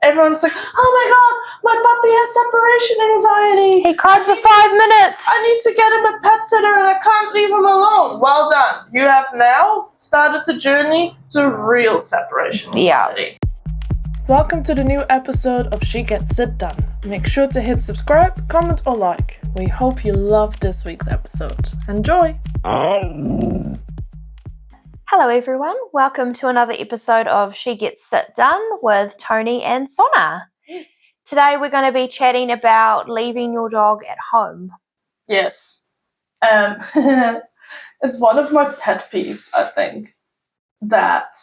everyone's like, oh my God, my puppy has separation anxiety. He cried for 5 minutes. I need to get him a pet sitter and I can't leave him alone. Well done. You have now started the journey to real separation anxiety. Welcome to the new episode of She Gets It Done. Make sure to hit subscribe, comment or like. We hope you love this week's episode. Enjoy! Hello everyone, welcome to another episode of She Gets It Done with Tony and Sonna. Yes. Today we're going to be chatting about leaving your dog at home. Yes. It's one of my pet peeves, I think, that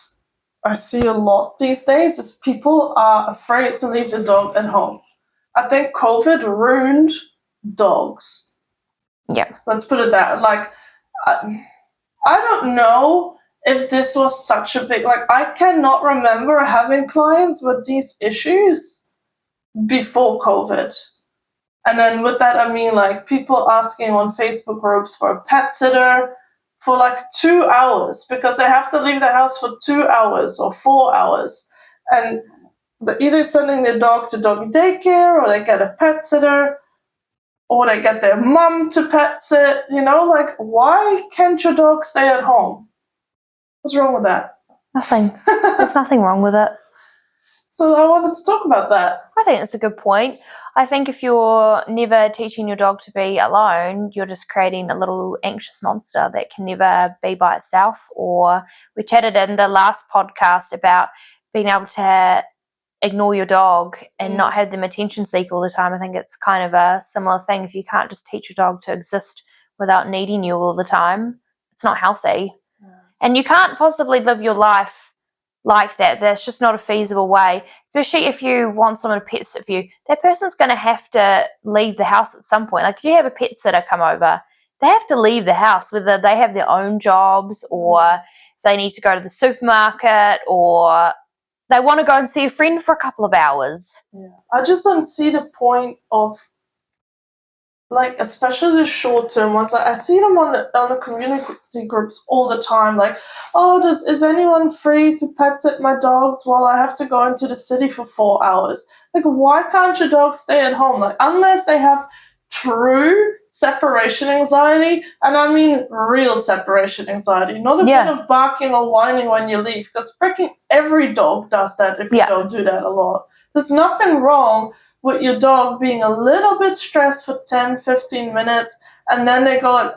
I see a lot these days is people are afraid to leave the dog at home. I think COVID ruined dogs. Yeah. Let's put it that. Like, I don't know if this was such a big, I cannot remember having clients with these issues before COVID. And then with that, I mean, people asking on Facebook groups for a pet sitter for 2 hours because they have to leave the house for 2 hours or 4 hours. And they're either sending their dog to doggy daycare or they get a pet sitter or they get their mum to pet sit. Why can't your dog stay at home? What's wrong with that? Nothing. There's nothing wrong with it. So I wanted to talk about that. I think that's a good point. I think if you're never teaching your dog to be alone, you're just creating a little anxious monster that can never be by itself. Or we chatted in the last podcast about being able to ignore your dog and not have them attention seek all the time. I think it's kind of a similar thing. If you can't just teach your dog to exist without needing you all the time, it's not healthy. And you can't possibly live your life like that. That's just not a feasible way, especially if you want someone to pet sit for you. That person's going to have to leave the house at some point. If you have a pet sitter come over, they have to leave the house, whether they have their own jobs or they need to go to the supermarket or they want to go and see a friend for a couple of hours. Yeah. I just don't see the point of especially the short-term ones. I see them on the community groups all the time. Is anyone free to pet sit my dogs while I have to go into the city for 4 hours? Why can't your dog stay at home? Unless they have true separation anxiety, and I mean real separation anxiety, not a bit of barking or whining when you leave, because freaking every dog does that if you don't do that a lot. There's nothing wrong with your dog being a little bit stressed for 10, 15 minutes, and then they go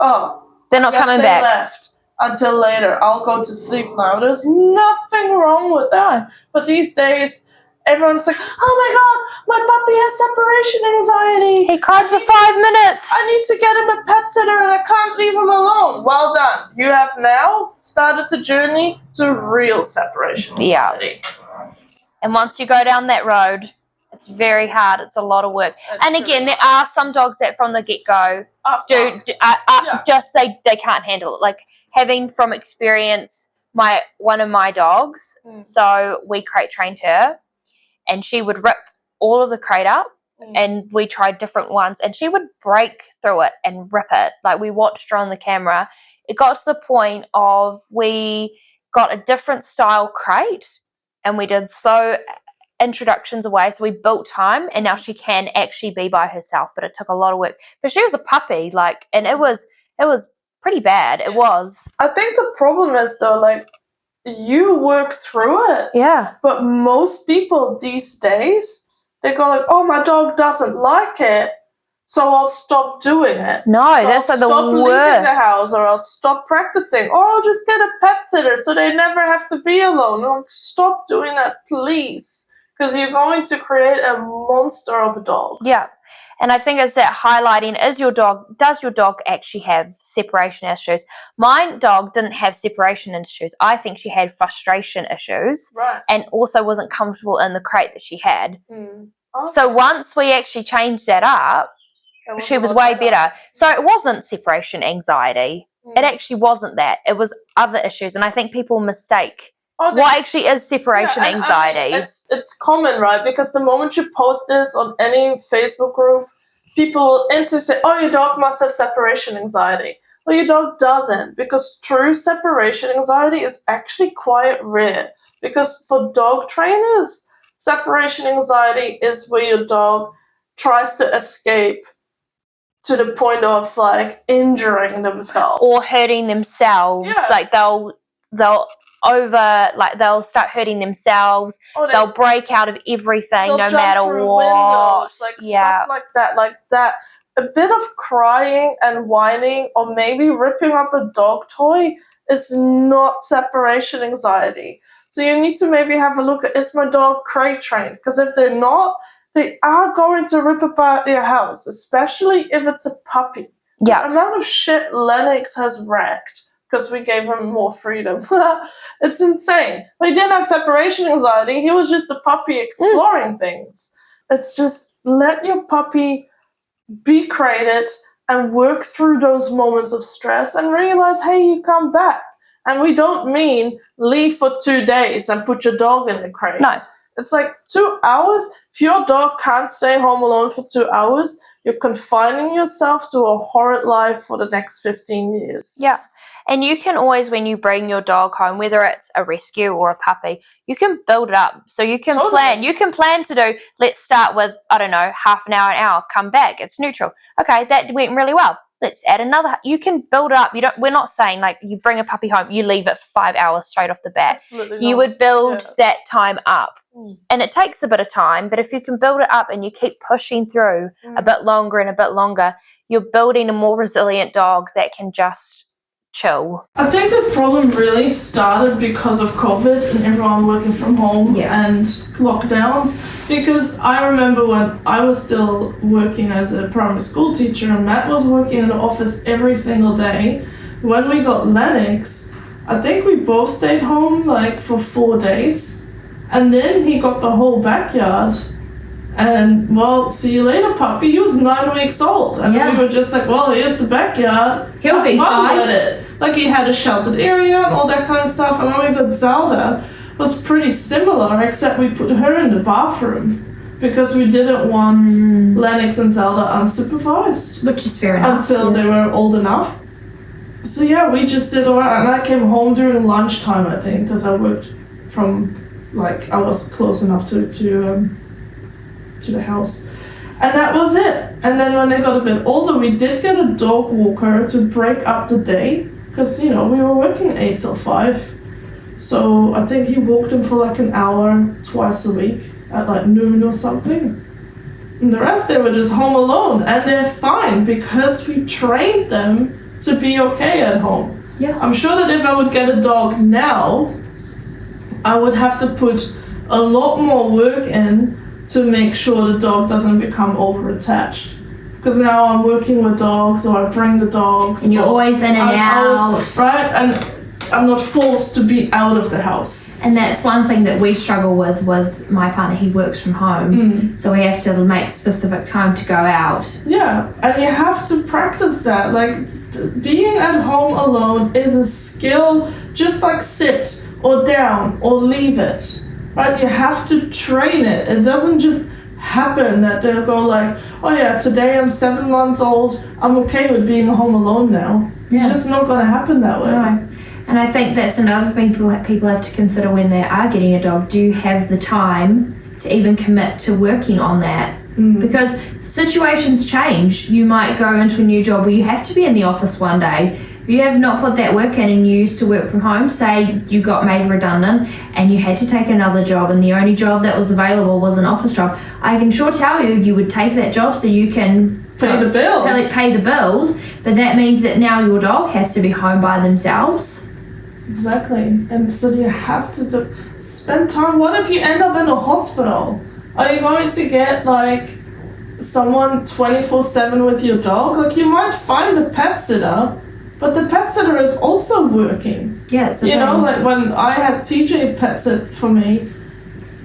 they're not coming back. Left until later. I'll go to sleep now. There's nothing wrong with that. No. But these days, everyone's like, oh my God, my puppy has separation anxiety. He cried for 5 minutes. I need to get him a pet sitter and I can't leave him alone. Well done. You have now started the journey to real separation anxiety. And once you go down that road, it's very hard. It's a lot of work. And again, there are some dogs that from the get-go they can't handle it. Having from experience, one of my dogs, so we crate trained her, and she would rip all of the crate up, and we tried different ones, and she would break through it and rip it. We watched her on the camera. It got to the point of we got a different style crate, and we did slow introductions away, so we built time, and now she can actually be by herself, but it took a lot of work. But she was a puppy, and it was pretty bad. It was. I think the problem is though, you work through it. Yeah. But most people these days, they go oh, my dog doesn't like it, so I'll stop doing it. No, that's the worst. I'll stop leaving the house, or I'll stop practicing, or I'll just get a pet sitter so they never have to be alone. Stop doing that, please. Because you're going to create a monster of a dog. Yeah. And I think it's that highlighting, does your dog actually have separation issues? My dog didn't have separation issues. I think she had frustration issues. Right. And also wasn't comfortable in the crate that she had. Okay. So once we actually changed that up, she was way better. So it wasn't separation anxiety. It actually wasn't that. It was other issues. And I think people mistake what actually is separation anxiety. It's common, right? Because the moment you post this on any Facebook group, people instantly say, oh, your dog must have separation anxiety. Well, your dog doesn't, because true separation anxiety is actually quite rare. Because for dog trainers, Separation anxiety is where your dog tries to escape to the point of like injuring themselves or hurting themselves. Yeah. Like they'll start hurting themselves. Or They'll break out of everything, they'll no jump matter through what. windows, like stuff like that. A bit of crying and whining, or maybe ripping up a dog toy, is not separation anxiety. So you need to maybe have a look at, is my dog crate trained? Because if they're not, they are going to rip apart your house, especially if it's a puppy. Yeah. The amount of shit Lennox has wrecked because we gave him more freedom. It's insane. He didn't have separation anxiety. He was just a puppy exploring things. It's just let your puppy be crated and work through those moments of stress and realize, hey, you come back. And we don't mean leave for 2 days and put your dog in the crate. No. It's like 2 hours. If your dog can't stay home alone for 2 hours, you're confining yourself to a horrid life for the next 15 years. Yeah. And you can always, when you bring your dog home, whether it's a rescue or a puppy, you can build it up. So you can plan. You can plan to do, let's start with, I don't know, half an hour, come back. It's neutral. Okay, that went really well. Let's add another. You can build it up. We're not saying like you bring a puppy home, you leave it for 5 hours straight off the bat. Absolutely you not. would build that time up. And it takes a bit of time, but if you can build it up and you keep pushing through a bit longer and a bit longer, you're building a more resilient dog that can just chill. I think this problem really started because of COVID and everyone working from home and lockdowns. Because I remember when I was still working as a primary school teacher and Matt was working in the office every single day. When we got Lennox, I think we both stayed home like for 4 days. And then he got the whole backyard. And, well, see you later, puppy. He was 9 weeks old. And we were just like, well, here's the backyard. He'll be fine with it. Like, he had a sheltered area and all that kind of stuff. And when we got Zelda, it was pretty similar, except we put her in the bathroom. Because we didn't want Lennox and Zelda unsupervised. Which is fair enough. Until they were old enough. So, yeah, we just did all right. And I came home during lunchtime, I think, because I worked from, like, I was close enough to the house, and that was it. And then when they got a bit older, we did get a dog walker to break up the day, because we were working 8 till 5, so I think he walked him for like an hour twice a week at like noon or something, and the rest they were just home alone, and they're fine because we trained them to be okay at home. I'm sure that if I would get a dog now, I would have to put a lot more work in to make sure the dog doesn't become over-attached. Because now I'm working with dogs, or I bring the dogs. And you're always in and out. Right? And I'm not forced to be out of the house. And that's one thing that we struggle with my partner. He works from home. So we have to make specific time to go out. Yeah, and you have to practice that. Like, being at home alone is a skill, just like sit or down or leave it. Right, you have to train it. It doesn't just happen that they'll go like, oh yeah, today I'm 7 months old, I'm okay with being home alone now. It's just not going to happen that way. No. And I think that's another thing people have to consider when they are getting a dog. Do you have the time to even commit to working on that? Because situations change. You might go into a new job where you have to be in the office one day. If you have not put that work in and you used to work from home, say you got made redundant and you had to take another job and the only job that was available was an office job, I can sure tell you would take that job so you can pay the bills. Pay the bills, but that means that now your dog has to be home by themselves. Exactly. And so you have to spend time. What if you end up in a hospital? Are you going to get like someone 24/7 with your dog? Like, you might find a pet sitter, but the pet sitter is also working. Yes. Like when I had TJ pet sit for me,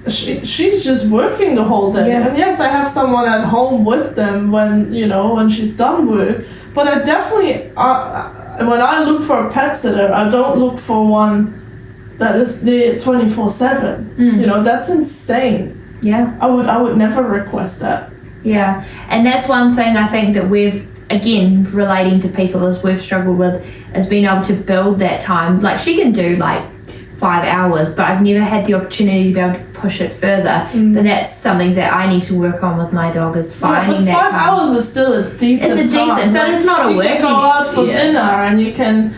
she's just working the whole day. And yes, I have someone at home with them when she's done work. But I definitely, when I look for a pet sitter, I don't look for one that is there 24/7. That's insane. Yeah. I would never request that. Yeah, and that's one thing I think that we've, again, relating to people, as we've struggled with, is being able to build that time. Like, she can do like 5 hours, but I've never had the opportunity to be able to push it further. But that's something that I need to work on with my dog, is finding but that 5 hours is still a decent It's a decent, time. but it's not a you working. You can go out for dinner and you can,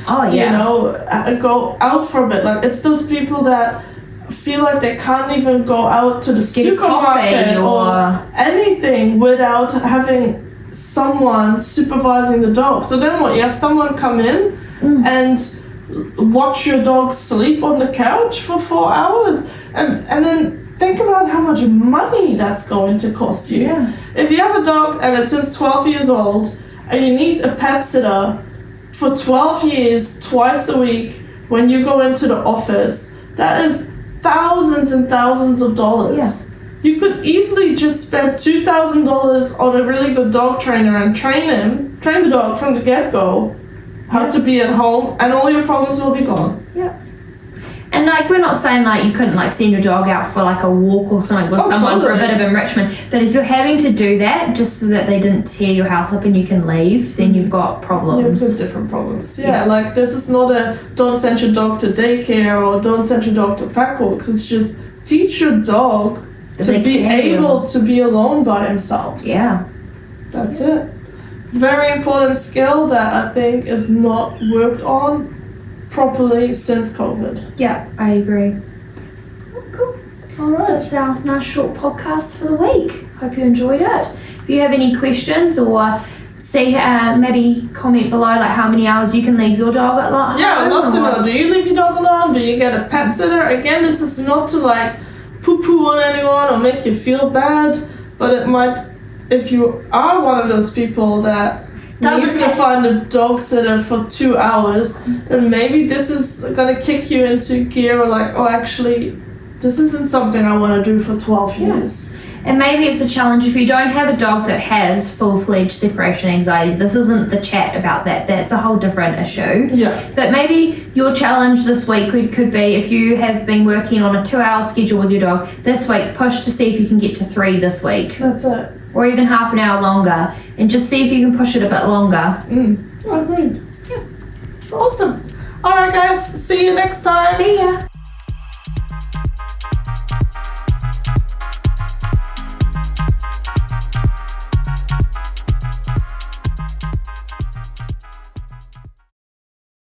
go out for a bit. Like, it's those people that feel like they can't even go out to the supermarket or anything without having someone supervising the dog. So then what? You have someone come in and watch your dog sleep on the couch for 4 hours, and then think about how much money that's going to cost you. Yeah. If you have a dog and it turns 12 years old and you need a pet sitter for 12 years, twice a week, when you go into the office, that is thousands and thousands of dollars. Yeah. You could easily just spend $2,000 on a really good dog trainer and train the dog from the get-go how to be at home, and all your problems will be gone. Yeah. And like, we're not saying like you couldn't like send your dog out for like a walk or something with someone for a bit of enrichment, but if you're having to do that just so that they didn't tear your house up and you can leave, then you've got problems. You've got different problems. Yeah, like this is not a don't send your dog to daycare or don't send your dog to pack walks. It's just teach your dog to be able to be alone by themselves. Yeah. That's it. Very important skill that I think is not worked on properly since COVID. Yeah, I agree. Cool. All right. That's our nice short podcast for the week. Hope you enjoyed it. If you have any questions or maybe comment below like how many hours you can leave your dog at home. Yeah, I'd love to know. Do you leave your dog alone? Do you get a pet sitter? Again, this is not to like poo-poo on anyone or make you feel bad, but it might, if you are one of those people that needs to find a dog sitter for 2 hours, then maybe this is gonna kick you into gear, or like, oh, actually, this isn't something I want to do for 12 years. And maybe it's a challenge if you don't have a dog that has full-fledged separation anxiety. This isn't the chat about that. That's a whole different issue. Yeah. But maybe your challenge this week could be, if you have been working on a 2-hour schedule with your dog, this week push to see if you can get to 3 this week. That's it. Or even half an hour longer, and just see if you can push it a bit longer. I agree. Yeah. Awesome. All right, guys. See you next time. See ya.